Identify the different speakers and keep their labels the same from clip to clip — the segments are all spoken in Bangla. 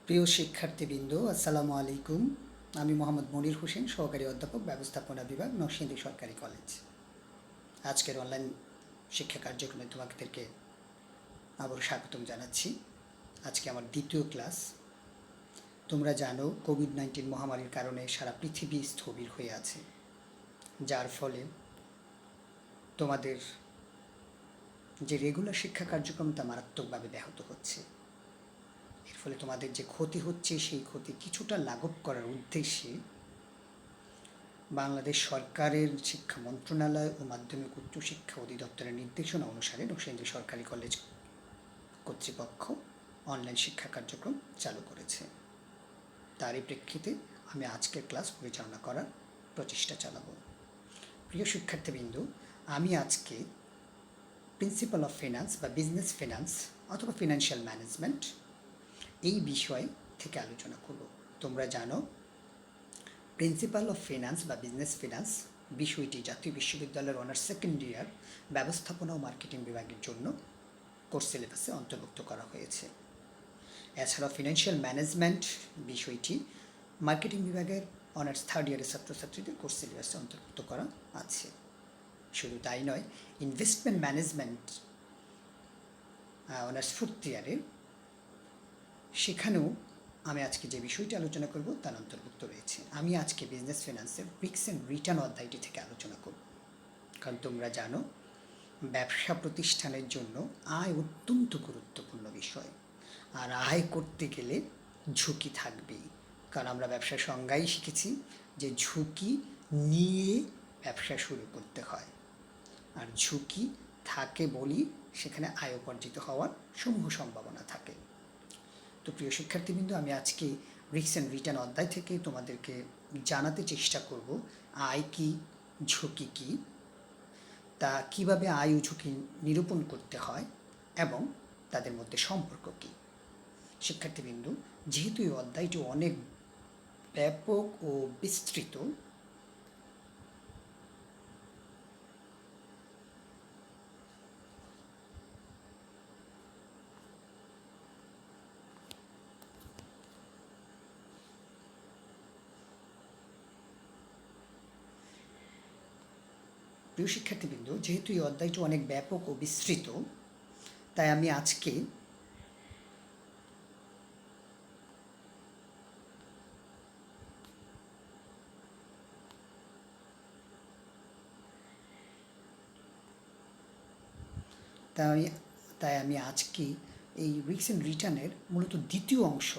Speaker 1: প্রিয় শিক্ষার্থীবৃন্দ, আসসালামু আলাইকুম। আমি মোহাম্মদ মনির হোসেন, সহকারী অধ্যাপক, ব্যবস্থাপনা বিভাগ, নরসিংদী সরকারি কলেজ। আজকের অনলাইন শিক্ষা কার্যক্রমে তোমাদেরকে আবারও স্বাগতম জানাচ্ছি। আজকে আমার দ্বিতীয় ক্লাস। তোমরা জানো, কোভিড-19 মহামারীর কারণে সারা পৃথিবী স্থবির হয়ে আছে, যার ফলে তোমাদের যে রেগুলার শিক্ষা কার্যক্রম তা মারাত্মকভাবে ব্যাহত হচ্ছে। এর ফলে তোমাদের যে ক্ষতি হচ্ছে, সেই ক্ষতি কিছুটা লাঘব করার উদ্দেশ্যে বাংলাদেশ সরকারের শিক্ষা মন্ত্রণালয় ও মাধ্যমিক উচ্চ শিক্ষা অধিদপ্তরের নির্দেশনা অনুসারে নরসিংদী সরকারি কলেজ কর্তৃপক্ষ অনলাইন শিক্ষা কার্যক্রম চালু করেছে। তারই প্রেক্ষিতে আমি আজকের ক্লাস পরিচালনা করার প্রচেষ্টা চালাব। প্রিয় শিক্ষার্থীবৃন্দ, আমি আজকে প্রিন্সিপাল অফ ফিনান্স বা বিজনেস ফিনান্স অথবা ফিনান্সিয়াল ম্যানেজমেন্ট এই বিষয় থেকে আলোচনা করব। তোমরা জানো, প্রিন্সিপাল অফ ফিনান্স বা বিজনেস ফিনান্স বিষয়টি জাতীয় বিশ্ববিদ্যালয়ের অনার্স সেকেন্ড ইয়ার ব্যবস্থাপনা ও মার্কেটিং বিভাগের জন্য কোর্স সিলেবাসে অন্তর্ভুক্ত করা হয়েছে। এছাড়াও ফিনান্সিয়াল ম্যানেজমেন্ট বিষয়টি মার্কেটিং বিভাগের অনার্স থার্ড ইয়ারের ছাত্রছাত্রীদের কোর্স সিলেবাসে অন্তর্ভুক্ত করা আছে। শুধু তাই নয়, ইনভেস্টমেন্ট ম্যানেজমেন্ট অনার্স ফোর্থ ইয়ারের, সেখানেও আমি আজকে যে বিষয়টি আলোচনা করব তার অন্তর্ভুক্ত রয়েছে। আমি আজকে বিজনেস ফিনান্সের রিস্ক অ্যান্ড রিটার্ন অধ্যায়টি থেকে আলোচনা করব। কারণ তোমরা জানো, ব্যবসা প্রতিষ্ঠানের জন্য আয় অত্যন্ত গুরুত্বপূর্ণ বিষয়। আর আয় করতে গেলে ঝুঁকি থাকবেই, কারণ আমরা ব্যবসার সংজ্ঞাই শিখেছি যে ঝুঁকি নিয়ে ব্যবসা শুরু করতে হয়। আর ঝুঁকি থাকে বলেই সেখানে আয় উপার্জিত হওয়ার সমূহ সম্ভাবনা থাকে। তো প্রিয় শিক্ষার্থীবৃন্দ, আমি আজকে রিস্ক অ্যান্ড রিটার্ন অধ্যায় থেকে তোমাদেরকে জানাতে চেষ্টা করব আয় কী, ঝুঁকি কী, তা কীভাবে আয় ও ঝুঁকি নিরূপণ করতে হয় এবং তাদের মধ্যে সম্পর্ক কী। শিক্ষার্থীবৃন্দ, যেহেতু এই অধ্যায়টি অনেক ব্যাপক ও বিস্তৃত, প্রিয় শিক্ষার্থীবৃন্দ, যেহেতু এই অধ্যায়টি অনেক ব্যাপক ও বিস্তৃত, তাই আমি আজকে আজকে এই রিস্ক অ্যান্ড রিটার্নের মূলত দ্বিতীয় অংশ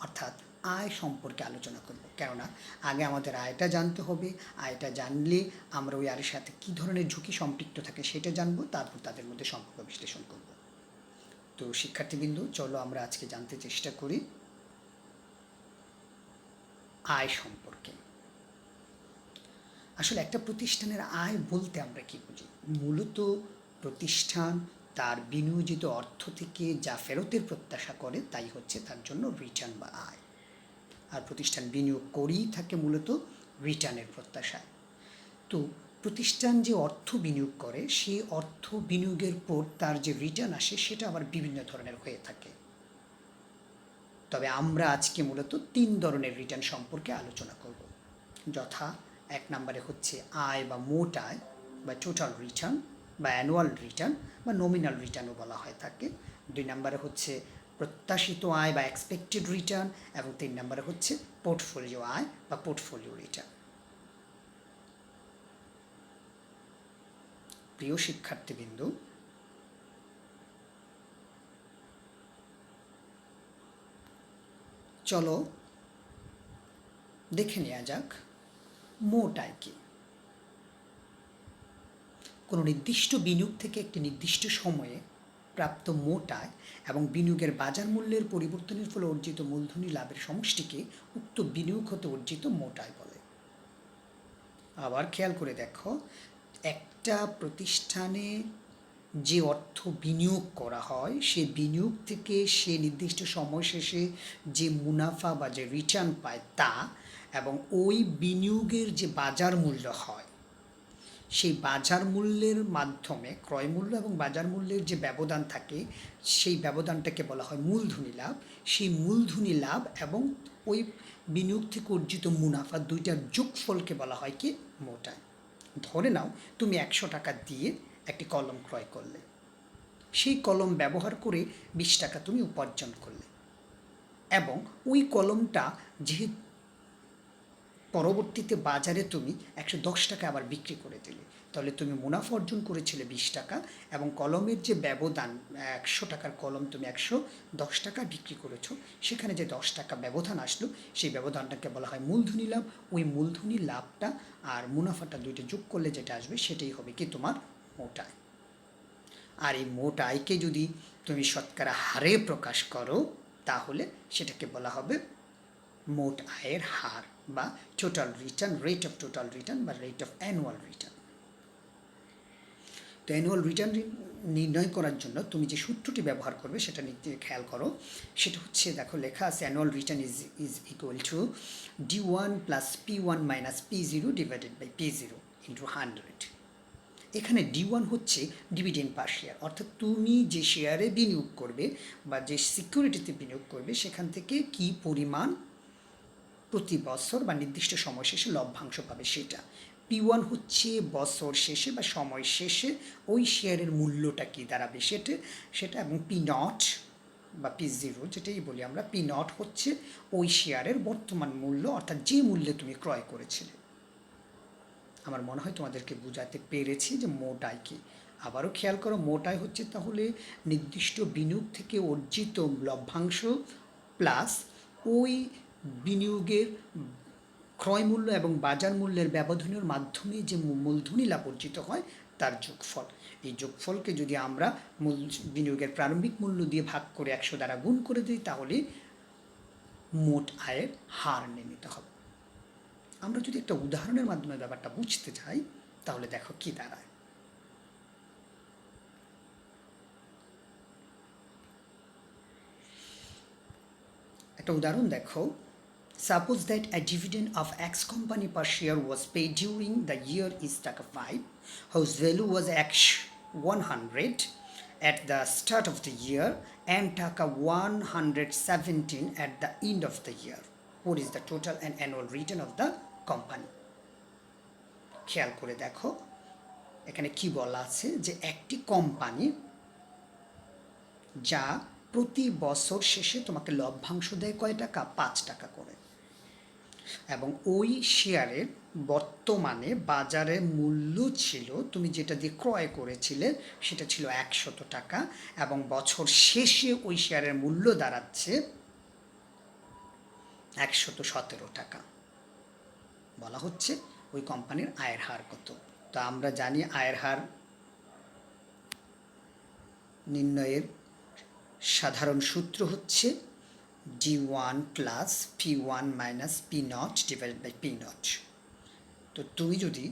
Speaker 1: অর্থাৎ আয় সম্পর্কে আলোচনা করব। কেননা আগে আমাদের আয়টা জানতে হবে, আয়টা জানলে আমরা ওই আয়ের সাথে কী ধরনের ঝুঁকি সম্পৃক্ত থাকে সেটা জানবো, তারপর তাদের মধ্যে সম্পর্ক বিশ্লেষণ করব। তো শিক্ষার্থীবৃন্দ, চলো আমরা আজকে জানতে চেষ্টা করি আয় সম্পর্কে। আসলে একটা প্রতিষ্ঠানের আয় বলতে আমরা কী বুঝি? মূলত প্রতিষ্ঠান তার বিনিয়োজিত অর্থ থেকে যা ফেরতের প্রত্যাশা করে তাই হচ্ছে তার জন্য রিটার্ন বা আয়। আর প্রতিষ্ঠান বিনিয়োগ করেই থাকে মূলত রিটার্নের প্রত্যাশায়। তো প্রতিষ্ঠান যে অর্থ বিনিয়োগ করে, সেই অর্থ বিনিয়োগের পর তার যে রিটার্ন আসে সেটা আবার বিভিন্ন ধরনের হয়ে থাকে। তবে আমরা আজকে মূলত 3 ধরনের রিটার্ন সম্পর্কে আলোচনা করব, যথা 1 নম্বরে হচ্ছে আয় বা মোট আয় বা টোটাল রিটার্ন বা অ্যানুয়াল রিটার্ন বা নমিনাল রিটার্নও বলা হয় থাকে। 2 নম্বরে হচ্ছে প্রত্যাশিত আয় বা এক্সপেক্টেড রিটার্ন এবং 3 নম্বরে হচ্ছে পোর্টফোলিও আয় বা পোর্টফোলিও রিটার্ন। প্রিয় শিক্ষার্থীবৃন্দ, চলো দেখে নেওয়া যাক মোট আয় কি। কোনো নির্দিষ্ট বিনিয়োগ থেকে একটি নির্দিষ্ট সময়ে প্রাপ্ত মোট আয় এবং বিনিয়োগের বাজার মূল্যের পরিবর্তনের ফলে অর্জিত মূলধনী লাভের সমষ্টিকে উক্ত বিনিয়োগ হতে অর্জিত মোট আয় বলে। আবার খেয়াল করে দেখো, একটা প্রতিষ্ঠানে যে অর্থ বিনিয়োগ করা হয়, সে বিনিয়োগ থেকে সে নির্দিষ্ট সময় শেষে যে মুনাফা বা যে রিটার্ন পায় তা, এবং ওই বিনিয়োগের যে বাজার মূল্য হয় সেই বাজার মূল্যের মাধ্যমে ক্রয় মূল্য এবং বাজার মূল্যের যে ব্যবধান থাকে সেই ব্যবধানটাকে বলা হয় মূলধনী লাভ। সেই মূলধনী লাভ এবং ওই বিনিয়োগ থেকে অর্জিত মুনাফা দুইটার যোগফলকে বলা হয় কি মোট আয়। ধরে নাও তুমি 100 টাকা দিয়ে একটি কলম ক্রয় করলে, সেই কলম ব্যবহার করে 20 টাকা তুমি উপার্জন করলে এবং ওই কলমটা যেহেতু পরবর্তীতে বাজারে তুমি 110 টাকা আবার বিক্রি করে দিলে, তাহলে তুমি মুনাফা অর্জন করেছিলে 20 টাকা এবং কলমের যে ব্যবধান 100 টাকার কলম তুমি 110 টাকা বিক্রি করেছো, সেখানে যে 10 টাকা ব্যবধান আসলো সেই ব্যবধানটাকে বলা হয় মূলধনী লাভ। ওই মূলধনী লাভটা আর মুনাফাটা দুইটা যোগ করলে যেটা আসবে সেটাই হবে কি তোমার মোট আয়। আর এই মোট আয়কে যদি তুমি শতকরা হারে প্রকাশ করো তাহলে সেটাকে বলা হবে মোট আয়ের হার বা total return, rate of total return বা রেট অফ অ্যানুয়াল রিটার্ন। তো অ্যানুয়াল রিটার্ন নির্ণয় করার জন্য তুমি যে সূত্রটি ব্যবহার করবে সেটা নিতে খেয়াল করো। সেটা হচ্ছে, দেখো লেখা আছে annual return is equal to D1 plus P1 minus P0 divided by P0 into 100। এখানে D1 হচ্ছে ডিভিডেন্ড পার শেয়ার, অর্থাৎ তুমি যে শেয়ারে বিনিয়োগ করবে বা যে সিকিউরিটিতে বিনিয়োগ করবে সেখান থেকে কি পরিমাণ প্রতি বছর বা নির্দিষ্ট সময় শেষে লভ্যাংশ পাবে সেটা। P1 হচ্ছে বছর শেষে বা সময় শেষে ওই শেয়ারের মূল্যটা কী দাঁড়াবে সেটা এবং P0 বা P0 যেটাই বলি আমরা, P0 হচ্ছে ওই শেয়ারের বর্তমান মূল্য, অর্থাৎ যে মূল্যে তুমি ক্রয় করেছিলে। আমার মনে হয় তোমাদেরকে বোঝাতে পেরেছি যে মোট আয় কী। আবারও খেয়াল করো, মোট আয় হচ্ছে তাহলে নির্দিষ্ট বিনিয়োগ থেকে অর্জিত লভ্যাংশ প্লাস ওই বিনিয়োগের ক্রয় মূল্য এবং বাজার মূল্যের ব্যবধানের মাধ্যমে যে মূলধনী লাভ অর্জিত হয় তার যোগফল। এই যোগফলকে যদি আমরা বিনিয়োগের প্রারম্ভিক মূল্য দিয়ে ভাগ করে 100 দ্বারা গুণ করে দিই তাহলে মোট আয়ের হার নির্ণীত হবে। আমরা যদি একটা উদাহরণের মাধ্যমে ব্যাপারটা বুঝতে চাই তাহলে দেখো কি দাঁড়ায়। একটা উদাহরণ দেখো। Suppose that a dividend of X company per share was paid during the year is টাকা 5, whose value was X 100 at the start of the year and টাকা 117 at the end of the year. What is the total and annual return of the company? খেয়াল করে দেখো এখানে কি বলা আছে যে একটি কোম্পানি যা প্রতি বছর শেষে তোমাকে লভ্যাংশ দেয় কয় টাকা? 5 টাকা করে, এবং ওই শেয়ারের বর্তমানে বাজারে মূল্য ছিল, তুমি যেটা দিয়ে ক্রয় করেছিলে সেটা ছিল 100 টাকা এবং বছর শেষে ওই শেয়ারের মূল্য দাঁড়াচ্ছে 117 টাকা। বলা হচ্ছে ওই কোম্পানির আয়ের হার কত। তো আমরা জানি আয়ের হার নির্ণয়ের সাধারণ সূত্র হচ্ছে D1 plus P1 minus P0 divided by P0। তো তুমি যদি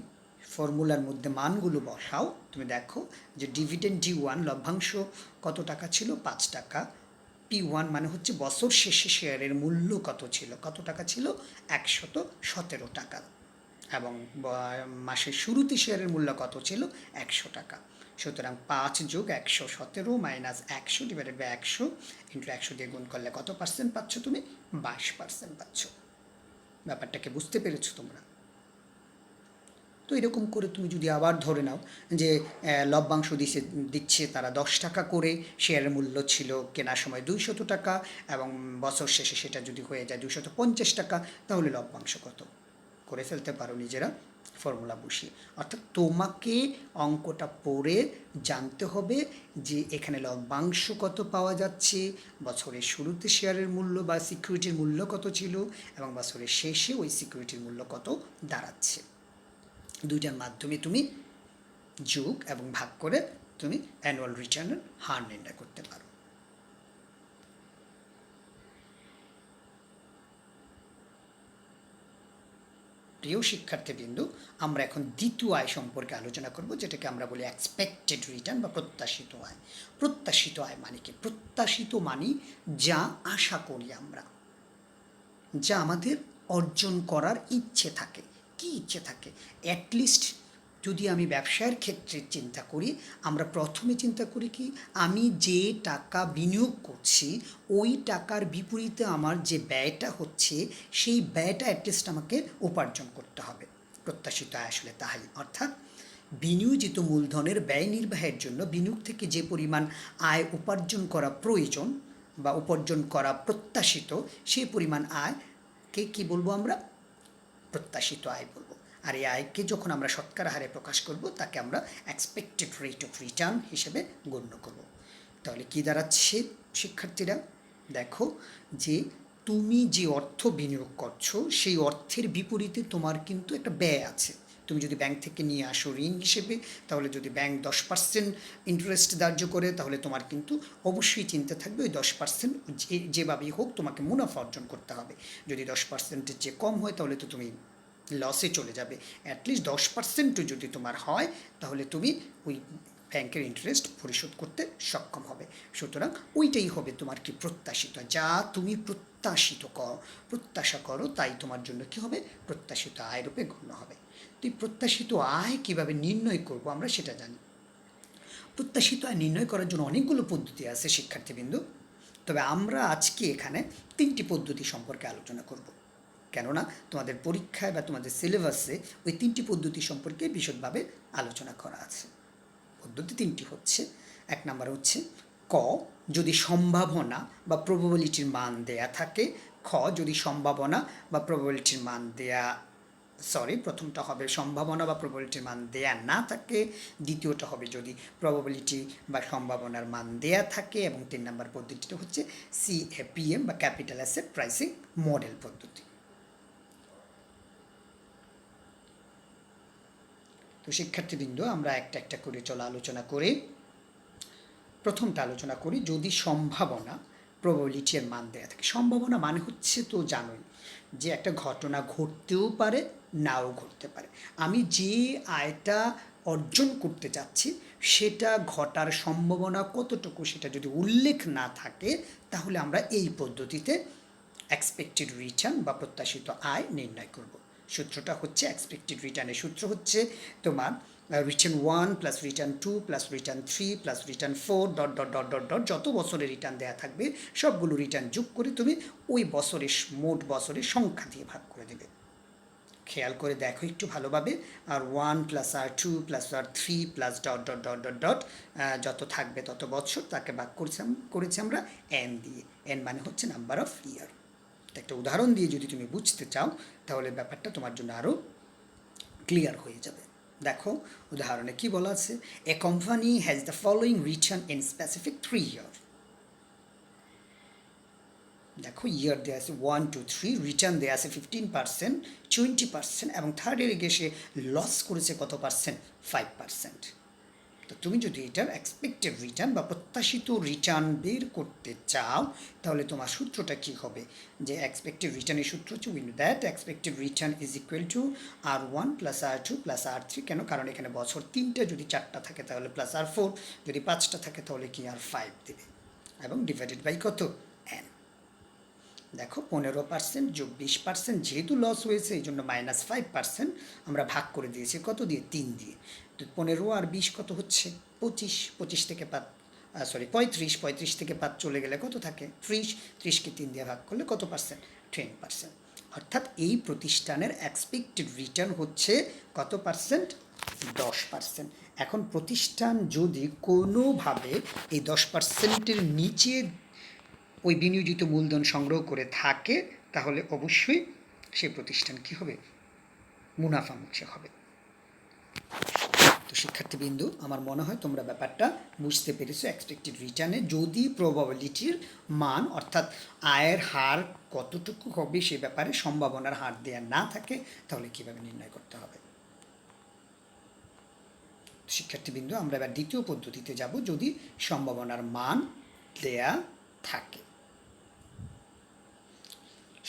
Speaker 1: ফর্মুলার মধ্যে মানগুলো বসাও তুমি দেখো যে ডিভিডেন্ড D1 লভ্যাংশ কত টাকা ছিল? 5 টাকা। P1 মানে হচ্ছে বছর শেষে শেয়ারের মূল্য কত ছিল, কত টাকা ছিল? 117 টাকা। এবং মাসের শুরুতে শেয়ারের মূল্য কত ছিল? 100 টাকা। সুতরাং 5 যোগ 117 মাইনাস 100 ডিভাইডেড বাই 100 ইন্টু 100 দিয়ে গুণ করলে কত পার্সেন্ট পাচ্ছ তুমি? 22% পাচ্ছ। ব্যাপারটাকে বুঝতে পেরেছো তোমরা? তো এরকম করে তুমি যদি আবার ধরে নাও যে লভ্যাংশ দিচ্ছে তারা 10 টাকা করে, শেয়ারের মূল্য ছিল কেনার সময় 200 টাকা এবং বছর শেষে সেটা যদি হয়ে যায় 250 টাকা, তাহলে লভ্যাংশ কত? করে ফেলতে পারো নিজেরা ফর্মুলা বসিয়ে। অর্থাৎ তোমাকে অঙ্কটা পড়ে জানতে হবে যে এখানে লভ্যাংশ কত পাওয়া যাচ্ছে, বছরের শুরুতে শেয়ারের মূল্য বা সিকিউরিটির মূল্য কত ছিল এবং বছরের শেষে ওই সিকিউরিটির মূল্য কত দাঁড়াচ্ছে। দুইটার মাধ্যমে তুমি যোগ এবং ভাগ করে তুমি অ্যানুয়াল রিটার্নের হার নির্ণয় করতে পারো। প্রিয় শিক্ষার্থীবৃন্দ, আমরা এখন দ্বিতীয় আয় সম্পর্কে আলোচনা করব, যেটাকে আমরা বলি এক্সপেক্টেড রিটার্ন বা প্রত্যাশিত আয়। প্রত্যাশিত আয় মানে কি? প্রত্যাশিত মানে যা আশা করি আমরা, যা আমাদের অর্জন করার ইচ্ছে থাকে। কি ইচ্ছে থাকে? অ্যাটলিস্ট যদি আমি ব্যবসার ক্ষেত্রে চিন্তা করি, আমরা প্রথমে চিন্তা করি কি, আমি যে টাকা বিনিয়োগ করছি ওই টাকার বিপরীতে আমার যে ব্যয়টা হচ্ছে সেই ব্যয়টা অ্যাটলিস্ট আমাকে উপার্জন করতে হবে। প্রত্যাশিত আয় আসলে তাই, অর্থাৎ বিনিয়োজিত মূলধনের ব্যয় নির্বাহের জন্য বিনিয়োগ থেকে যে পরিমাণ আয় উপার্জন করা প্রয়োজন বা উপার্জন করা প্রত্যাশিত, সেই পরিমাণ আয়কে কি বলবো আমরা? প্রত্যাশিত আয় বলবো। আর এই আয়কে যখন আমরা শতকরা হারে প্রকাশ করব তাকে আমরা এক্সপেক্টেড রেট অফ রিটার্ন হিসেবে গণ্য করব। তাহলে কি দাঁড়াচ্ছে শিক্ষার্থীরা? দেখো যে তুমি যে অর্থ বিনিয়োগ করছো সেই অর্থের বিপরীতে তোমার কিন্তু একটা ব্যয় আছে। তুমি যদি ব্যাংক থেকে নিয়ে আসো ঋণ হিসেবে, তাহলে যদি ব্যাংক 10% ইন্টারেস্ট ধার্য করে, তাহলে তোমার কিন্তু অবশ্যই চিন্তা থাকবে ওই 10% যেভাবেই হোক তোমাকে মুনাফা অর্জন করতে হবে। যদি 10%-এর চেয়ে কম হয় তাহলে তো তুমি লসে চলে যাবে। অ্যাটলিস্ট 10%ও যদি তোমার হয় তাহলে তুমি ওই ব্যাংকের ইন্টারেস্ট পরিশোধ করতে সক্ষম হবে। সুতরাং ওইটাই হবে তোমার কি প্রত্যাশিত, যা তুমি প্রত্যাশা করো তাই তোমার জন্য কি হবে? প্রত্যাশিত আয় রূপে গণ্য হবে। তো এই প্রত্যাশিত আয় কীভাবে নির্ণয় করব আমরা সেটা জানি। প্রত্যাশিত আয় নির্ণয় করার জন্য অনেকগুলো পদ্ধতি আছে শিক্ষার্থীবৃন্দ, তবে আমরা আজকে এখানে 3টি পদ্ধতি সম্পর্কে আলোচনা করব। কেননা তোমাদের পরীক্ষায় বা তোমাদের সিলেবাসে ওই 3টি পদ্ধতি সম্পর্কে বিশদভাবে আলোচনা করা আছে। পদ্ধতি 3টি হচ্ছে, 1 নাম্বার হচ্ছে ক, যদি সম্ভাবনা বা প্রবাবিলিটির মান দেয়া থাকে। খ, যদি সম্ভাবনা বা প্রবাবিলিটির মান দেয়া প্রথমটা হবে সম্ভাবনা বা প্রবাবিলিটির মান দেয়া না থাকে, দ্বিতীয়টা হবে যদি প্রবাবিলিটি বা সম্ভাবনার মান দেয়া থাকে, এবং 3 নম্বর পদ্ধতিটা হচ্ছে CAPM বা ক্যাপিটাল অ্যাসেট প্রাইসিং মডেল পদ্ধতি। তো শিক্ষার্থীবৃন্দ, আমরা একটা একটা করে আলোচনা করি। প্রথমটা আলোচনা করি, যদি সম্ভাবনা প্রবাবিলিটির মান দেয়া থাকে। সম্ভাবনা মানে হচ্ছে তো জানোই যে একটা ঘটনা ঘটতেও পারে, নাও ঘটতে পারে। আমি যে আয়টা অর্জন করতে চাচ্ছি সেটা ঘটার সম্ভাবনা কতটুকু সেটা যদি উল্লেখ না থাকে, তাহলে আমরা এই পদ্ধতিতে এক্সপেক্টেড রিটার্ন বা প্রত্যাশিত আয় নির্ণয় করব। সূত্রটা হচ্ছে, এক্সপেক্টেড রিটার্নের সূত্র হচ্ছে তোমার return 1 plus return 2 plus return 3 plus return 4 dot dot dot dot dot, যত বছরের রিটার্ন দেওয়া থাকবে সবগুলো রিটার্ন যোগ করে তুমি ওই বছরের মোট বছরের সংখ্যা দিয়ে ভাগ করে দেবে। খেয়াল করে দেখো একটু ভালোভাবে। আর 1 প্লাস আর 2 প্লাস আর 3 plus dot dot dot dot dot, যত থাকবে তত বছর, তাকে ভাগ করেছি আমরা n দিয়ে। n মানে হচ্ছে নাম্বার অফ ইয়ার। একটা উদাহরণ দিয়ে যদি তুমি বুঝতে চাও তাহলে ব্যাপারটা তোমার জন্য আরও ক্লিয়ার হয়ে যাবে। দেখো উদাহরণে কি বলা আছে, a company has the following return in specific 3 year. দেখো ইয়ার দেওয়া আছে 1 2 3, রিটার্ন দেওয়া আছে 15%, 20%, এবং থার্ড ইয়ারে গিয়ে সে লস করেছে কত পার্সেন্ট? 5%। তো তুমি যদি এটার এক্সপেক্টেড রিটার্ন বা প্রত্যাশিত রিটার্ন বের করতে চাও তাহলে তোমার সূত্রটা কী হবে? যে এক্সপেক্টেড রিটার্নের সূত্র হচ্ছে, we know that expected return is equal two R1 plus R2 plus R3। কেন? কারণ এখানে বছর 3টা, যদি 4টা থাকে তাহলে প্লাস R4, যদি 5টা থাকে তাহলে কি R5 দেবে, এবং ডিভাইডেড বাই কত? n। দেখো 15% যোগ 20%, যেহেতু লস হয়েছে এই জন্য -5%, আমরা ভাগ করে দিয়েছি কত দিয়ে? 3 দিয়ে। তো 15 আর 20 কত হচ্ছে? 25। 25 থেকে 35 থেকে 5 চলে গেলে কত থাকে? 30। 30কে 3 দিয়ে ভাগ করলে কত পার্সেন্ট? 10%। অর্থাৎ এই প্রতিষ্ঠানের এক্সপেক্টেড রিটার্ন হচ্ছে কত পার্সেন্ট? 10%। এখন প্রতিষ্ঠান যদি কোনোভাবে এই 10%-এর নিচে ওই বিনিয়োজিত মূলধন সংগ্রহ করে থাকে তাহলে অবশ্যই সেই প্রতিষ্ঠান কী হবে? মুনাফামুখী হবে। তো শিক্ষার্থীবৃন্দ, আমার মনে হয় তোমরা ব্যাপারটা বুঝতে পেরেছো। এক্সপেক্টেড রিটার্নে যদি প্রবাবিলিটির মান অর্থাৎ আয়ের হার কতটুকু হবে সে ব্যাপারে সম্ভাবনার হার দেওয়া না থাকে তাহলে কীভাবে নির্ণয় করতে হবে। শিক্ষার্থীবৃন্দ, আমরা এবার দ্বিতীয় পদ্ধতিতে যাব, যদি সম্ভাবনার মান দেয়া থাকে।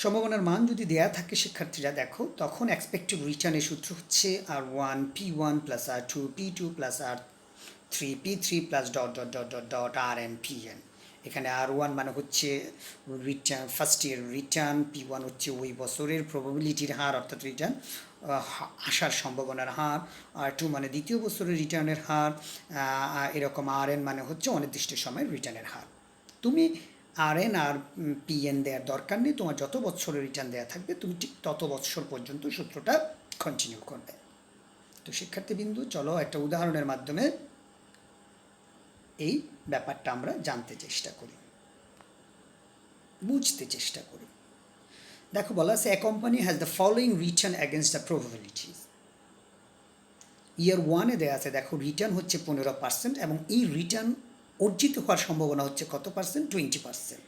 Speaker 1: সম্ভাবনার মান যদি দেয়া থাকে শিক্ষার্থীরা, দেখো তখন এক্সপেক্টেড রিটার্নের সূত্র হচ্ছে R1 P1 plus R2 P2 plus R3 P3 plus dot dot dot dot dot RN PN। এখানে R1 মানে হচ্ছে return, first year return, P1 হচ্ছে ওই বছরের প্রবাবিলিটির হার অর্থাৎ রিটার্ন আসার সম্ভাবনার হার, R2 মানে দ্বিতীয় বছরের রিটার্নের হার, এরকম RN মানে হচ্ছে অনির্দিষ্ট সময়ের রিটার্নের হার। তুমি RN আর PN দেওয়ার দরকার নেই, তোমার যত বছরের রিটার্ন দেওয়া থাকবে তুমি ঠিক তত বছর পর্যন্ত সূত্রটা কন্টিনিউ করবে। তো শিক্ষার্থীবৃন্দু, চলো একটা উদাহরণের মাধ্যমে এই ব্যাপারটা আমরা জানতে চেষ্টা করি, বুঝতে চেষ্টা করি। দেখো বলা আছে, a company has the following return against the probabilities. Year ওয়ানে দেওয়া আছে, দেখো রিটার্ন হচ্ছে 15% এবং এই রিটার্ন অর্জিত হওয়ার সম্ভাবনা হচ্ছে কত পার্সেন্ট? 20%।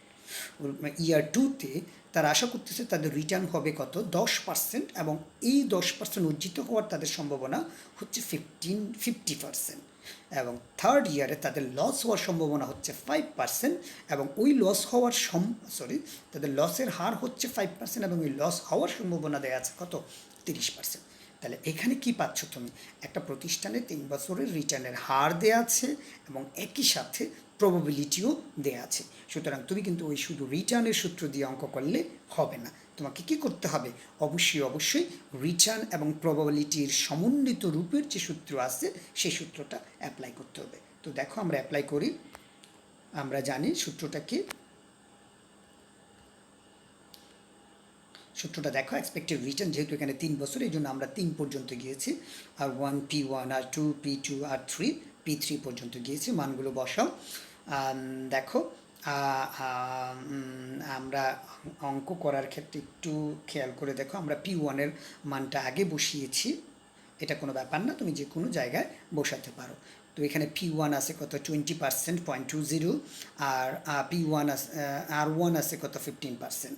Speaker 1: ইয়ার টুতে তারা আশা করতেছে তাদের রিটার্ন হবে কত? 10%, এবং এই 10% অর্জিত হওয়ার তাদের সম্ভাবনা হচ্ছে 50%। এবং থার্ড ইয়ারে তাদের লস হওয়ার সম্ভাবনা হচ্ছে 5%, এবং ওই লস হওয়ার তাদের লসের হার হচ্ছে 5%, এবং ওই লস হওয়ার সম্ভাবনা দেওয়া আছে কত? 30%। তাহলে এখানে কি পাচ্ছ তুমি? একটা প্রতিষ্ঠানে 3 বছরের রিটার্নের হার দেওয়া আছে এবং একই সাথে প্রবাবিলিটিও দেওয়া আছে। সুতরাং তুমি কিন্তু ওই শুধু রিটার্নের সূত্র দিয়ে অঙ্ক করলে হবে না, তোমাকে কি করতে হবে? অবশ্যই রিটার্ন এবং প্রবাবিলিটির সমন্বিত রূপের যে সূত্র আছে সেই সূত্রটা অ্যাপ্লাই করতে হবে। তো দেখো আমরা অ্যাপ্লাই করি। আমরা জানি সূত্রটা কি। সূত্রটা দেখো, এক্সপেক্টেড রিটার্ন যেহেতু এখানে 3 বছর, এই জন্য আমরা 3 পর্যন্ত গিয়েছি, আর 1 P1, আর 2 P2, আর 3 P3 পর্যন্ত গিয়েছি। মানগুলো বসাও। দেখো আমরা অঙ্ক করার ক্ষেত্রে একটু খেয়াল করে দেখো, আমরা P1-এর মানটা আগে বসিয়েছি, এটা কোনো ব্যাপার না, তুমি যে কোনো জায়গায় বসাতে পারো। তো এখানে P1 আছে কত? 20%, 0.20, আর P1 আছে R1 আছে কত? 15%,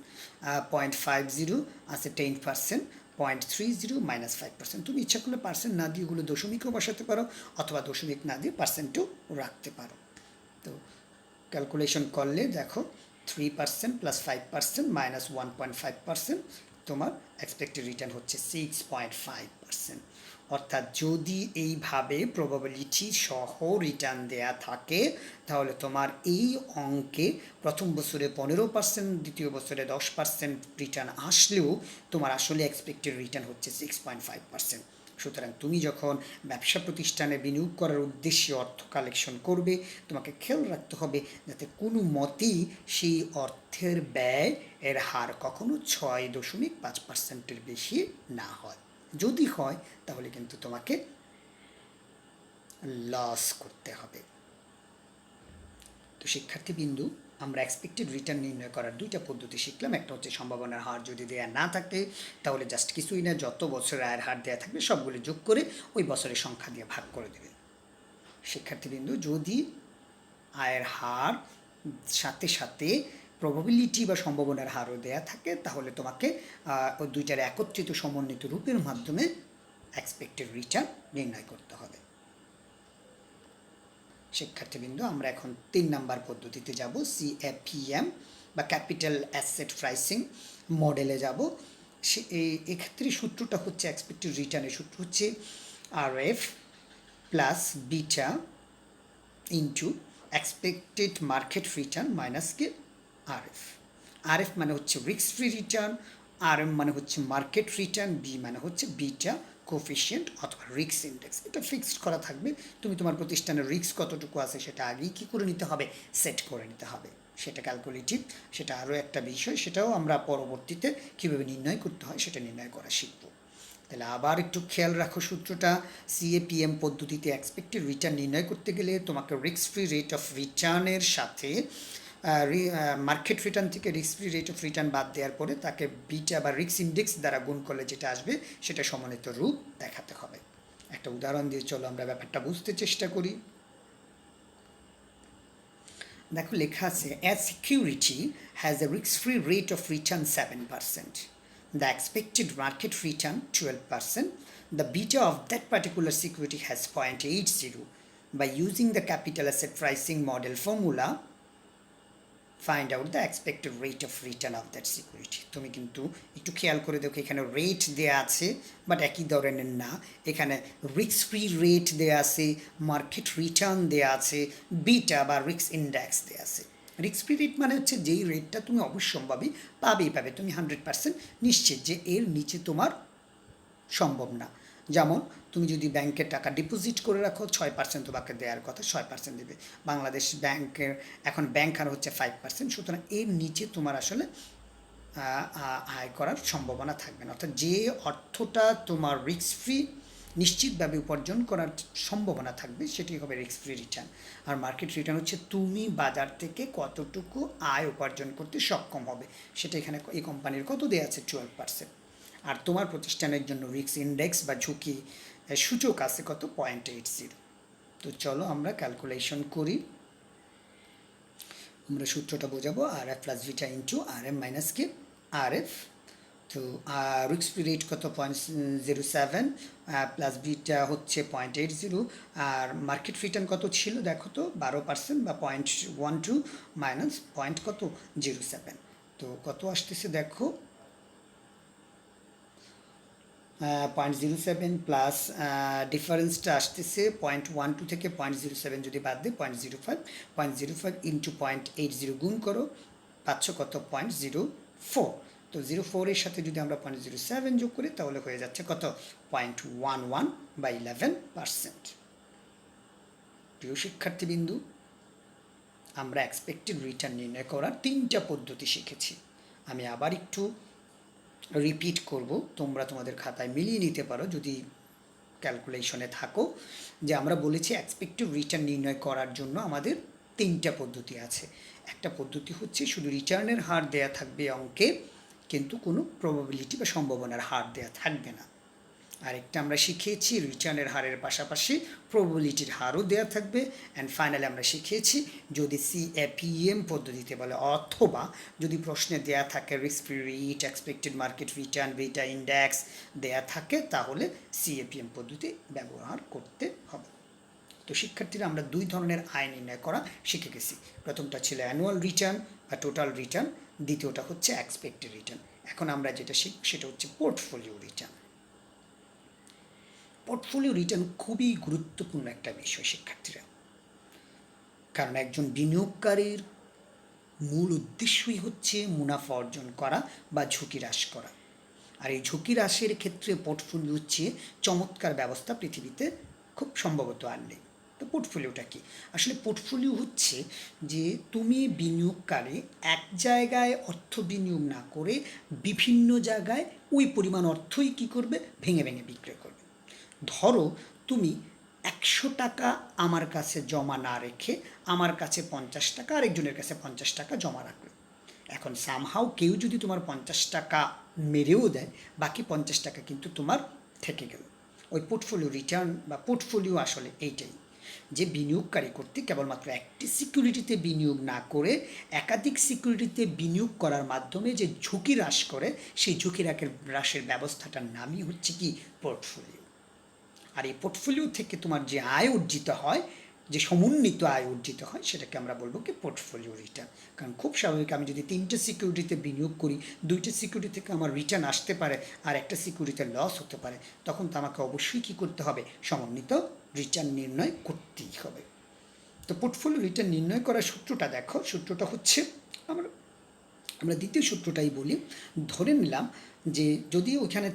Speaker 1: 0.50 আছে 10%, 0.30 -5%। তুমি ইচ্ছা করলে পার্সেন্ট না দিয়ে ওগুলো দশমিকও বসাতে পারো, অথবা দশমিক না দিয়ে পার্সেন্টও রাখতে পারো। তো ক্যালকুলেশন করলে দেখো 3% + 5% - 1.5%, তোমার এক্সপেক্টেড রিটার্ন হচ্ছে 6.5%। অর্থাৎ যদি এইভাবে প্রবাবিলিটি সহ রিটার্ন দেয়া থাকে, তাহলে তোমার এই অঙ্কে প্রথম বছরে 15%, দ্বিতীয় বছরে 10% রিটার্ন আসলেও তোমার আসলে এক্সপেক্টেড রিটার্ন হচ্ছে 6.5%। সুতরাং তুমি যখন ব্যবসা প্রতিষ্ঠানে বিনিয়োগ করার উদ্দেশ্যে অর্থ কালেকশন করবে, তোমাকে খেয়াল রাখতে হবে যাতে কোনো মতেই সেই অর্থের ব্যয় এর হার কখনো 6.5%-এর বেশি না হয়। যদি হয় তাহলে কিন্তু তোমাকে লস করতে হবে। তো শিক্ষার্থীবৃন্দু, আমরা এক্সপেক্টেড রিটার্ন নির্ণয় করার 2টা পদ্ধতি শিখলাম। একটা হচ্ছে সম্ভাবনার হার যদি দেয়া না থাকে তাহলে জাস্ট কিছুই না, যত বছরের আয়ের হার দেওয়া থাকবে সবগুলো যোগ করে ওই বছরের সংখ্যা দিয়ে ভাগ করে দেবে। শিক্ষার্থীবৃন্দু, যদি আয়ের হার সাথে সাথে প্রবাবিলিটি বা সম্ভাবনার হারও দেয়া থাকে, তাহলে তোমাকে ওই দুইটার একত্রিত সমন্বিত রূপের মাধ্যমে এক্সপেক্টেড রিটার্ন নির্ণয় করতে হবে। শিক্ষার্থীবৃন্দ, আমরা এখন 3 নাম্বার পদ্ধতিতে যাব, CAPM বা ক্যাপিটাল অ্যাসেট প্রাইসিং মডেলে যাব। এক্ষেত্রে সূত্রটা হচ্ছে, এক্সপেক্টেড রিটার্নের সূত্র হচ্ছে RF plus beta into expected market return minus কি RF। RF মানে হচ্ছে রিস্ক ফ্রি রিটার্ন, RM মানে হচ্ছে মার্কেট রিটার্ন, বি মানে হচ্ছে বিটা কোফিশিয়েন্ট অথবা রিস্ক ইন্ডেক্স। এটা ফিক্সড করা থাকবে। তুমি তোমার প্রতিষ্ঠানের রিস্ক কতটুকু আছে সেটা আগেই কী করে নিতে হবে? সেট করে নিতে হবে। সেটা ক্যালকুলেটিভ, সেটা আরও একটা বিষয়, সেটাও আমরা পরবর্তীতে কীভাবে নির্ণয় করতে হয় সেটা নির্ণয় করা শিখব। তাহলে আবার একটু খেয়াল রাখো সূত্রটা। CAPM পদ্ধতিতে এক্সপেক্টেড রিটার্ন নির্ণয় করতে গেলে তোমাকে রিস্ক ফ্রি রেট অফ রিটার্নের সাথে মার্কেট রিটার্ন থেকে risk free rate of return বাদ দেওয়ার পরে তাকে বিটা বা রিস্ক ইন্ডেক্স দ্বারা গুণ করলে যেটা আসবে সেটা সমন্বিত রূপ দেখাতে হবে। একটা উদাহরণ দিয়ে চলো আমরা ব্যাপারটা বুঝতে চেষ্টা করি। দেখো লেখা আছে, as security has a risk free rate of return 7%, the expected market return 12%, the beta of that particular security has 0.80. By using the capital asset pricing model formula, find out the expected rate of return of that security. তুমি কিন্তু একটু খেয়াল করে দেখো, এখানে রেট দেয়া আছে বাট একই ধরনের না। এখানে রিস্ক ফ্রি রেট দেয়া আছে, মার্কেট রিটার্ন দেয়া আছে, বিটা বা রিস্ক ইন্ডেক্স দেয়া আছে। রিস্ক ফ্রি রেট মানে হচ্ছে যেই রেটটা তুমি অবশ্যম্ভাবী পাবে, তুমি 100% নিশ্চিত যে এর নিচে তোমার সম্ভব না। যেমন তুমি যদি ব্যাংকে টাকা ডিপোজিট করে রাখো 6% তোমাকে দেওয়ার কথা, 6% দেবে। বাংলাদেশ ব্যাংকের এখন ব্যাংক আর হচ্ছে 5%, সুতরাং এর নিচে তোমার আসলে আয় করার সম্ভাবনা থাকবে না। অর্থাৎ যে অর্থটা তোমার রিস্ক ফ্রি নিশ্চিতভাবে উপার্জন করার সম্ভাবনা থাকবে সেটি হবে রিস্ক ফ্রি রিটার্ন। আর মার্কেট রিটার্ন হচ্ছে তুমি বাজার থেকে কতটুকু আয় উপার্জন করতে সক্ষম হবে, সেটা এখানে এই কোম্পানির কত দেওয়া আছে, 12%। আর তোমার প্রতিষ্ঠানের জন্য রিস্ক ইন্ডেক্স বা ঝুঁকি সূচক আছে কত, 0.80। তো চলো আমরা ক্যালকুলেশন করি। আমরা সূত্রটা বোঝাবো, আর এফ প্লাস ভিটা ইন্টু আর এম মাইনাস কে আর এফ। তো রিস্ক ফ্রি রেট কত, 0.07 প্লাস বিটা হচ্ছে 0.80, আর মার্কেট রিটার্ন কত ছিল দেখো তো, 12% বা 0.12 মাইনাস পয়েন্ট কত, 0.7। তো কত আসতেছে দেখো, 0.07 প্লাস ডিফারেন্সটা আসতেছে 0.12 থেকে 0.07 যদি বাদ দেয় 0.05, 0.05 ইন্টু 0.80 গুণ করো, পাচ্ছ কত, 0.04। তো 0.4 এর সাথে যদি আমরা 0.07 যোগ করি তাহলে হয়ে যাচ্ছে কত, 0.11 বা 11%। প্রিয় শিক্ষার্থীবৃন্দু, আমরা এক্সপেক্টেড রিটার্ন নির্ণয় করার 3টা পদ্ধতি শিখেছি। আমি আবার একটু রিপিট করব, তোমরা তোমাদের খাতায় মিলিয়ে নিতে পারো যদি ক্যালকুলেশনে থাকো। যে আমরা বলেছি এক্সপেক্টেড রিটার্ন নির্ণয় করার জন্য আমাদের 3টা পদ্ধতি আছে। একটা পদ্ধতি হচ্ছে শুধু রিটার্নের হার দেয়া থাকবে অঙ্কে, কিন্তু কোনো প্রবাবিলিটি বা সম্ভাবনার হার দেয়া থাকবে না। আরেকটা আমরা শিখিয়েছি রিটার্নের হারের পাশাপাশি প্রবাবিলিটির হারও দেওয়া থাকবে। অ্যান্ড ফাইনালি আমরা শিখিয়েছি যদি সিএপিএম পদ্ধতিতে বলে অথবা যদি প্রশ্নে দেয়া থাকে risk free rate, expected market return, beta index দেয়া থাকে, তাহলে সিএপিএম পদ্ধতি ব্যবহার করতে হবে। তো শিক্ষার্থীরা আমরা 2 ধরনের আয় নির্ণয় করা শিখে গেছি। প্রথমটা ছিল অ্যানুয়াল রিটার্ন বা টোটাল রিটার্ন, দ্বিতীয়টা হচ্ছে এক্সপেক্টেড রিটার্ন। এখন আমরা যেটা শিখব সেটা হচ্ছে পোর্টফোলিও রিটার্ন। পোর্টফোলিও রিটার্ন খুবই গুরুত্বপূর্ণ একটা বিষয় শিক্ষার্থীরা, কারণ একজন বিনিয়োগকারীর মূল উদ্দেশ্যই হচ্ছে মুনাফা অর্জন করা বা ঝুঁকি হ্রাস করা। আর এই ঝুঁকি হ্রাসের ক্ষেত্রে পোর্টফোলিও হচ্ছে চমৎকার ব্যবস্থা, পৃথিবীতে খুব সম্ভবত আর নেই। তো পোর্টফোলিওটা কি? আসলে পোর্টফোলিও হচ্ছে যে তুমি বিনিয়োগকারী এক জায়গায় অর্থ বিনিয়োগ না করে বিভিন্ন জায়গায় ওই পরিমাণ অর্থই কী করবে, ভেঙে ভেঙে বিক্রয় করবে। ধরো তুমি 100 টাকা আমার কাছে জমা না রেখে আমার কাছে 50 টাকা, আরেকজনের কাছে 50 টাকা জমা রাখবে। এখন সামহাও কেউ যদি তোমার 50 টাকা মেরেও দেয়, বাকি 50 টাকা কিন্তু তোমার থেকে গেল। ওই পোর্টফোলিও রিটার্ন বা পোর্টফোলিও আসলে এইটাই, যে বিনিয়োগকারী কর্তৃক কেবলমাত্র একটি সিকিউরিটিতে বিনিয়োগ না করে একাধিক সিকিউরিটিতে বিনিয়োগ করার মাধ্যমে যে ঝুঁকি হ্রাস করে, সেই ঝুঁকি হ্রাসের ব্যবস্থাটার নামই হচ্ছে কি, পোর্টফোলিও। আর এই পোর্টফোলিও থেকে তোমার যে আয় অর্জিত হয়, যে সমন্বিত আয় অর্জিত হয়, সেটাকে আমরা বলবো কি, পোর্টফোলিও রিটার্ন। কারণ খুব স্বাভাবিক, আমি যদি 3টে সিকিউরিটিতে বিনিয়োগ করি, 2টে সিকিউরিটি থেকে আমার রিটার্ন আসতে পারে আর একটা সিকিউরিটিতে লস হতে পারে, তখন তো আমাকে অবশ্যই কী করতে হবে, সমন্বিত রিটার্ন নির্ণয় করতেই হবে। তো পোর্টফোলিও রিটার্ন নির্ণয় করার সূত্রটা দেখো, সূত্রটা হচ্ছে আমরা দ্বিতীয় সূত্রটাই বলি। ধরে নিলাম যে যদি ওইখানে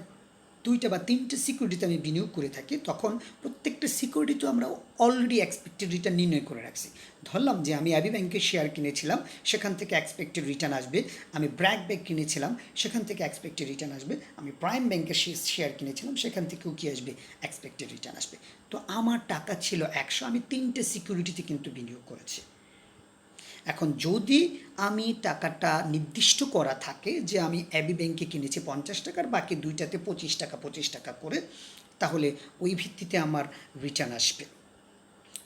Speaker 1: 2টা বা 3টে সিকিউরিটিতে আমি বিনিয়োগ করে থাকি, তখন প্রত্যেকটা সিকিউরিটি তো আমরা অলরেডি এক্সপেক্টেড রিটার্ন নির্ণয় করে রাখছি। ধরলাম যে আমি অ্যাবি ব্যাংকের শেয়ার কিনেছিলাম, সেখান থেকে এক্সপেক্টেড রিটার্ন আসবে। আমি ব্র্যাক ব্যাংক কিনেছিলাম, সেখান থেকে এক্সপেক্টেড রিটার্ন আসবে। আমি প্রাইম ব্যাংকের শেয়ার কিনেছিলাম, সেখান থেকেও কী আসবে, এক্সপেক্টেড রিটার্ন আসবে। তো আমার টাকা ছিল 100, আমি 3টে সিকিউরিটিতে কিন্তু বিনিয়োগ করেছি। এখন যদি আমি টাকাটা নির্দিষ্ট করা থাকে যে আমি অ্যাবি ব্যাংকে কিনেছি 50 টাকার, বাকি 2টাতে 25 টাকা করে, তাহলে ওই ভিত্তিতে আমার রিটার্ন আসবে।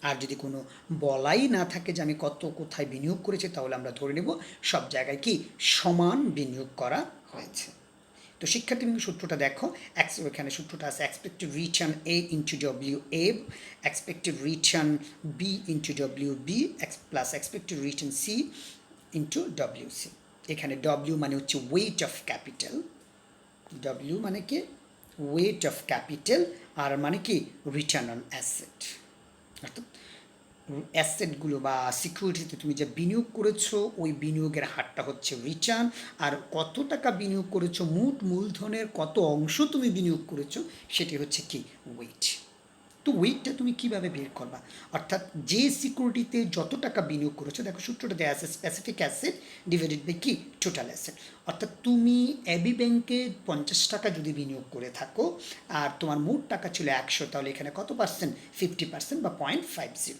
Speaker 1: আর যদি কোনো বলাই না থাকে যে আমি কত কোথায় বিনিয়োগ করেছি, তাহলে আমরা ধরে নেব সব জায়গায় কি সমান বিনিয়োগ করা হয়েছে। তো শিক্ষার্থীবৃন্দ সূত্রটা দেখো, এখানে সূত্রটা আছে expected return A into W A, expected return B into W B plus expected return C into W C. এখানে ডব্লিউ মানে হচ্ছে ওয়েট অফ ক্যাপিটাল, ডব্লিউ মানে কি ওয়েট অফ ক্যাপিটাল, আর মানে কি রিটার্ন অন অ্যাসেট। অর্থাৎ অ্যাসেটগুলো বা সিকিউরিটিতে তুমি যে বিনিয়োগ করেছো ওই বিনিয়োগের হারটা হচ্ছে রিটার্ন, আর কত টাকা বিনিয়োগ করেছো মোট মূলধনের কত অংশ তুমি বিনিয়োগ করেছো সেটি হচ্ছে কি ওয়েট। তো ওয়েটটা তুমি কিভাবে বের করবা, অর্থাৎ যে সিকিউরিটিতে যত টাকা বিনিয়োগ করেছো, দেখো সূত্রটা দেওয়া আছে স্পেসিফিক অ্যাসেট ডিভাইডেড বাই কি টোটাল অ্যাসেট। অর্থাৎ তুমি এবি ব্যাংকে 50 টাকা যদি বিনিয়োগ করে থাকো আর তোমার মোট টাকা ছিল 100, তাহলে এখানে কত পার্সেন্ট, 50% বা 0.50।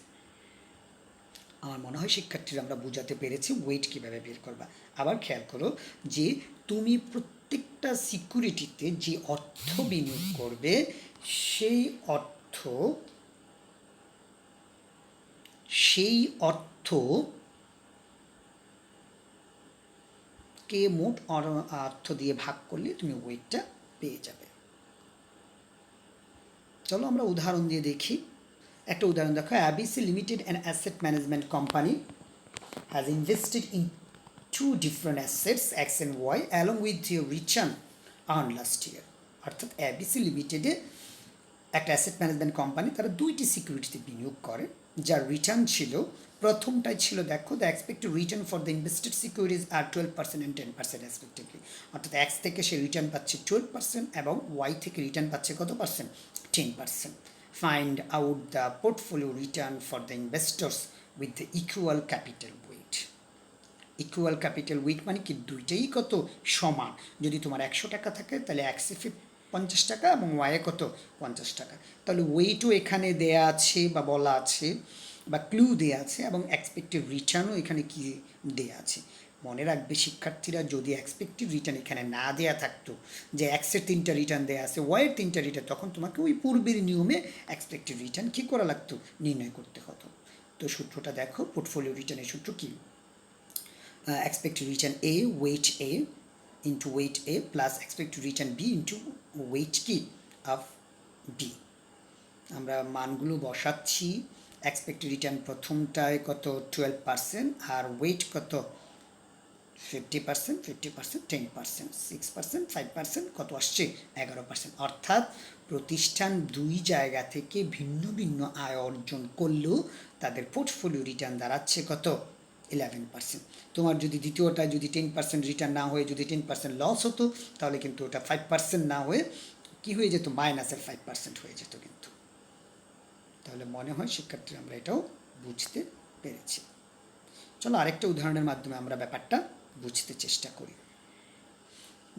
Speaker 1: আমার মনে হয় শিক্ষার্থীরা আমরা বোঝাতে পেরেছি ওয়েট কীভাবে বের করবা। আবার খেয়াল করো যে তুমি প্রত্যেকটা সিকিউরিটিতে যে অর্থ বিনিয়োগ করবে সেই অর্থ কে মোট অর্থ দিয়ে ভাগ করলে তুমি ওয়েটটা পেয়ে যাবে। চলো আমরা উদাহরণ দিয়ে দেখি। একটা উদাহরণ দেখো, অ্যাবিসি limited and asset management company has invested in two different assets X and Y along with the return earned last year। অর্থাৎ অ্যাবিসি লিমিটেডে একটা অ্যাসেট ম্যানেজমেন্ট কোম্পানি, তারা দুইটি সিকিউরিটিতে বিনিয়োগ করে যার রিটার্ন ছিল, প্রথমটাই ছিল দেখো the expected return for the invested securities আর 12% অ্যান্ড 10% রেসপেক্টিভলি। অর্থাৎ এক্স থেকে সে রিটার্ন পাচ্ছে 12% এবং ওয়াই থেকে রিটার্ন পাচ্ছে কত percent, 10%। Find out the portfolio return for the investors with the equal capital weight. Equal capital weight মানে কি দুইটাই কত সমান। যদি তোমার 100 টাকা থাকে তাহলে এক্সে 50 টাকা এবং ওয়াইয়ে কত 50 টাকা। তাহলে ওয়েটও এখানে দেয়া আছে বা বলা আছে বা ক্লু দেয়া আছে এবং এক্সপেক্টেড রিটার্নও এখানে কি দেয়া আছে। মনে রাখবে শিক্ষার্থীরা, যদি এক্সপেক্টেড রিটার্ন এখানে না দেয়া থাকতো, যে এক্সের 3টা রিটার্ন দেয়া আছে ওয়াইয়ের 3টা রিটার্ন, তখন তোমাকে ওই পূর্বের নিয়মে এক্সপেক্টেড রিটার্ন কী করা লাগতো, নির্ণয় করতে হতো। তো সূত্রটা দেখো, পোর্টফোলিও রিটার্নের সূত্র কি, expected return A weight A into weight A plus expected return B into weight কি of B। আমরা মানগুলো বসাচ্ছি। এক্সপেক্টেড রিটার্ন প্রথমটায় কত 12% আর ওয়েট কত 50%, 50%, 10%, 6%, 5%, কত আসছে 11%। অর্থাৎ প্রতিষ্ঠান দুই জায়গা থেকে ভিন্ন ভিন্ন আয় অর্জন করলেও তাদের পোর্টফোলিও রিটার্ন দাঁড়াচ্ছে কত 11%। তোমার যদি দ্বিতীয়টা যদি 10% রিটার্ন না হয়ে যদি 10% লস হতো, তাহলে কিন্তু ওটা 5% না হয়ে কি হয়ে যেত, মাইনাসের 5% হয়ে যেত কিন্তু। তাহলে মনে হয় শিক্ষার্থী আমরা এটাও বুঝতে পেরেছি। চলো আরেকটা উদাহরণের মাধ্যমে আমরা ব্যাপারটা বুঝতে চেষ্টা করি।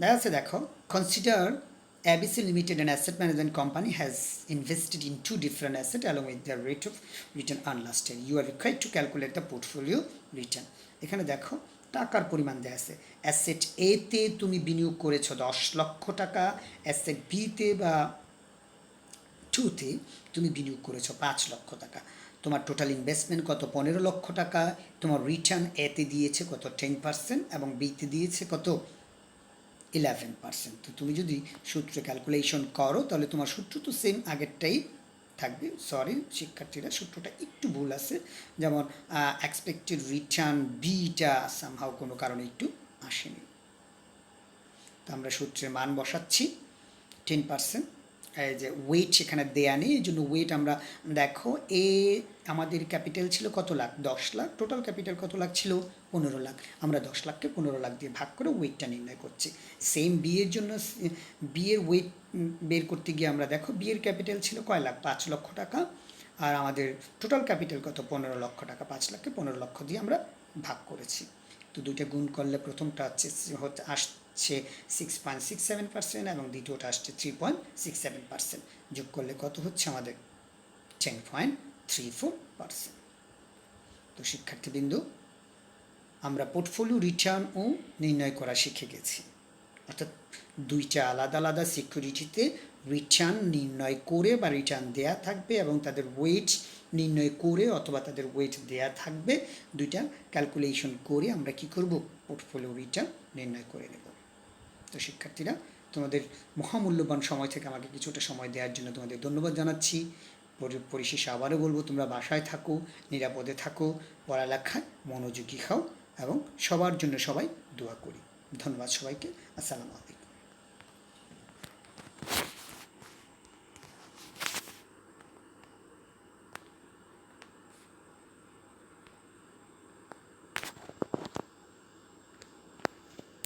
Speaker 1: দেখা আছে, দেখো, consider ABC Limited, an asset management company, has invested in two different assets along with their rate of return earned last year. You are required to calculate the portfolio return. এখানে দেখো টাকার পরিমাণ দেয়া আছে। অ্যাসেট এ তে তুমি বিনিয়োগ করেছো 10 লক্ষ টাকা, অ্যাসেট বি তে বা 2 তে তুমি বিনিয়োগ করেছো 5 লক্ষ টাকা। তোমার টোটাল ইনভেস্টমেন্ট কত 15 লক্ষ টাকা। তোমার রিটার্ন এতে দিয়েছে কত 10% এবং বিতে দিয়েছে কত 11%। তো তুমি যদি সূত্রে ক্যালকুলেশন করো তাহলে তোমার সূত্র তো সেম আগেরটাই থাকবে। সরি শিক্ষার্থীরা, সূত্রটা একটু ভুল আছে, যেমন এক্সপেক্টেড রিটার্ন বিটা সামহাও কোনো কারণে একটু আসেনি। তো আমরা সূত্রের মান বসাচ্ছি 10%। এই যে ওয়েট সেখানে দেয়া নেই, এই জন্য ওয়েট আমরা দেখো এ আমাদের ক্যাপিটাল ছিল কত লাখ, 10 লাখ। টোটাল ক্যাপিটাল কত লাখ ছিল, 15 লাখ। আমরা 10 লাখকে 15 লাখ দিয়ে ভাগ করে ওয়েটটা নির্ণয় করছি। সেম বিয়ের জন্য বিয়ের ওয়েট বের করতে গিয়ে আমরা দেখো বিয়ের ক্যাপিটাল ছিল কয় লাখ, 5 লক্ষ টাকা। আর আমাদের টোটাল ক্যাপিটাল কত 15 লক্ষ টাকা। 5 লাখকে 15 লক্ষ দিয়ে আমরা ভাগ করেছি। তো দুইটা গুণ করলে প্রথমটা আসছে 6.67% এবং দ্বিতীয়টা আসছে 3.67%। যোগ করলে কত হচ্ছে আমাদের 10.34%। তো শিক্ষার্থীবৃন্দ, আমরা পোর্টফোলিও রিটার্নও নির্ণয় করা শিখে গেছি। অর্থাৎ দুইটা আলাদা আলাদা সিকিউরিটিতে রিটার্ন নির্ণয় করে বা রিটার্ন দেয়া থাকবে এবং তাদের ওয়েট নির্ণয় করে অথবা তাদের ওয়েট দেয়া থাকবে, দুইটা ক্যালকুলেশন করে আমরা কি করব, পোর্টফোলিও রিটার্ন নির্ণয় করে নেব। তো শিক্ষার্থীরা, তোমাদের মহামূল্যবান সময় থেকে আমাকে কিছুটা সময় দেওয়ার জন্য তোমাদের ধন্যবাদ জানাচ্ছি। পরিশেষে আবারও বলবো, তোমরা বাসায় থাকো, নিরাপদে থাকো, পড়ালেখায় মনোযোগী হও এবং সবার জন্য সবাই দোয়া করি। ধন্যবাদ সবাইকে। আসসালামু আলাইকুম।